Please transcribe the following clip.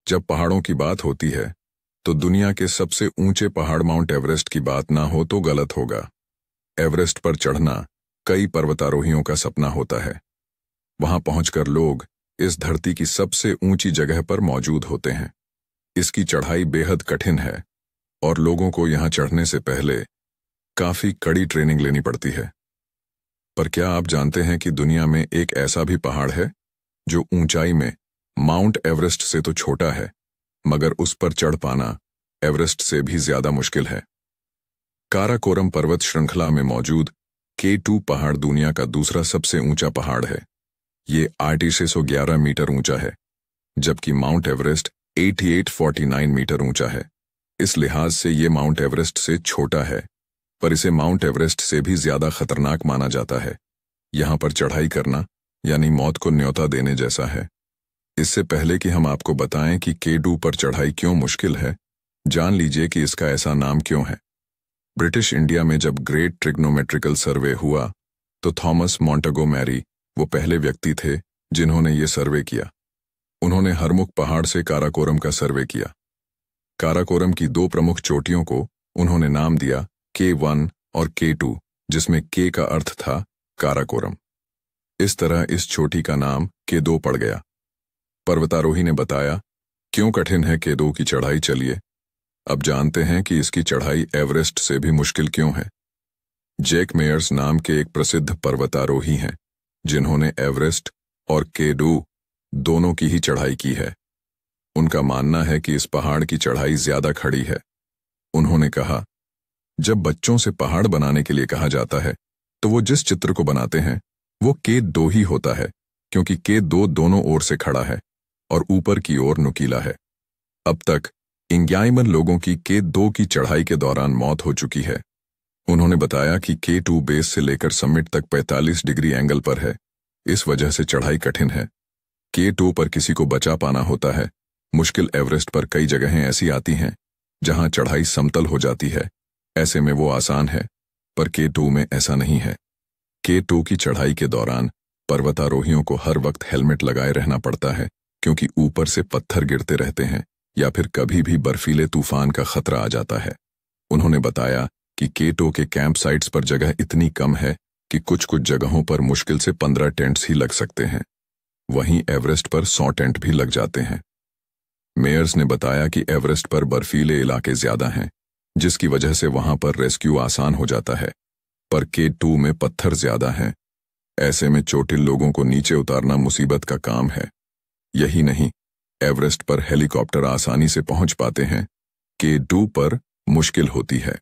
जब पहाड़ों की बात होती है तो दुनिया के सबसे ऊंचे पहाड़ माउंट एवरेस्ट की बात ना हो तो गलत होगा। एवरेस्ट पर चढ़ना कई पर्वतारोहियों का सपना होता है। वहां पहुंचकर लोग इस धरती की सबसे ऊंची जगह पर मौजूद होते हैं। इसकी चढ़ाई बेहद कठिन है और लोगों को यहां चढ़ने से पहले काफी कड़ी ट्रेनिंग लेनी पड़ती है। पर क्या आप जानते हैं कि दुनिया में एक ऐसा भी पहाड़ है जो ऊंचाई में माउंट एवरेस्ट से तो छोटा है, मगर उस पर चढ़ पाना एवरेस्ट से भी ज्यादा मुश्किल है। काराकोरम पर्वत श्रृंखला में मौजूद K2 पहाड़ दुनिया का दूसरा सबसे ऊंचा पहाड़ है। ये 8,611 मीटर ऊंचा है, जबकि माउंट एवरेस्ट 8849 मीटर ऊंचा है। इस लिहाज से ये माउंट एवरेस्ट से छोटा है, पर इसे माउंट एवरेस्ट से भी ज्यादा खतरनाक माना जाता है। यहां पर चढ़ाई करना यानी मौत को न्योता देने जैसा है। इससे पहले कि हम आपको बताएं कि K2 पर चढ़ाई क्यों मुश्किल है, जान लीजिए कि इसका ऐसा नाम क्यों है। ब्रिटिश इंडिया में जब ग्रेट ट्रिग्नोमेट्रिकल सर्वे हुआ तो थॉमस मॉन्टेगोमेरी वो पहले व्यक्ति थे जिन्होंने ये सर्वे किया। उन्होंने हरमुख पहाड़ से काराकोरम का सर्वे किया। काराकोरम की दो प्रमुख चोटियों को उन्होंने नाम दिया K1 और K2, जिसमें K का अर्थ था काराकोरम। इस तरह इस चोटी का नाम K2 पड़ गया। पर्वतारोही ने बताया, क्यों कठिन है K2 की चढ़ाई। चलिए अब जानते हैं कि इसकी चढ़ाई एवरेस्ट से भी मुश्किल क्यों है। जैक मेयर्स नाम के एक प्रसिद्ध पर्वतारोही हैं जिन्होंने एवरेस्ट और K2 दोनों की ही चढ़ाई की है। उनका मानना है कि इस पहाड़ की चढ़ाई ज्यादा खड़ी है। उन्होंने कहा, जब बच्चों से पहाड़ बनाने के लिए कहा जाता है तो वो जिस चित्र को बनाते हैं वो K2 ही होता है, क्योंकि K2 दोनों ओर से खड़ा है और ऊपर की ओर नुकीला है। अब तक 51 लोगों की K2 की चढ़ाई के दौरान मौत हो चुकी है। उन्होंने बताया कि K2 बेस से लेकर समिट तक 45 डिग्री एंगल पर है, इस वजह से चढ़ाई कठिन है। K2 पर किसी को बचा पाना होता है। मुश्किल एवरेस्ट पर कई जगहें ऐसी आती हैं जहां चढ़ाई समतल हो जाती है, ऐसे में वो आसान है, पर K2 में ऐसा नहीं है। K2 की चढ़ाई के दौरान पर्वतारोहियों को हर वक्त हेलमेट लगाए रहना पड़ता है, क्योंकि ऊपर से पत्थर गिरते रहते हैं या फिर कभी भी बर्फीले तूफान का खतरा आ जाता है। उन्होंने बताया कि K2 के कैंप साइट्स पर जगह इतनी कम है कि कुछ कुछ जगहों पर मुश्किल से 15 टेंट्स ही लग सकते हैं। वहीं एवरेस्ट पर 100 टेंट भी लग जाते हैं। मेयर्स ने बताया कि एवरेस्ट पर बर्फीले इलाके ज्यादा हैं, जिसकी वजह से वहां पर रेस्क्यू आसान हो जाता है, पर K2 में पत्थर ज्यादा हैं। ऐसे में चोटिल लोगों को नीचे उतारना मुसीबत का काम है। यही नहीं, एवरेस्ट पर हेलीकॉप्टर आसानी से पहुंच पाते हैं, K2 पर मुश्किल होती है।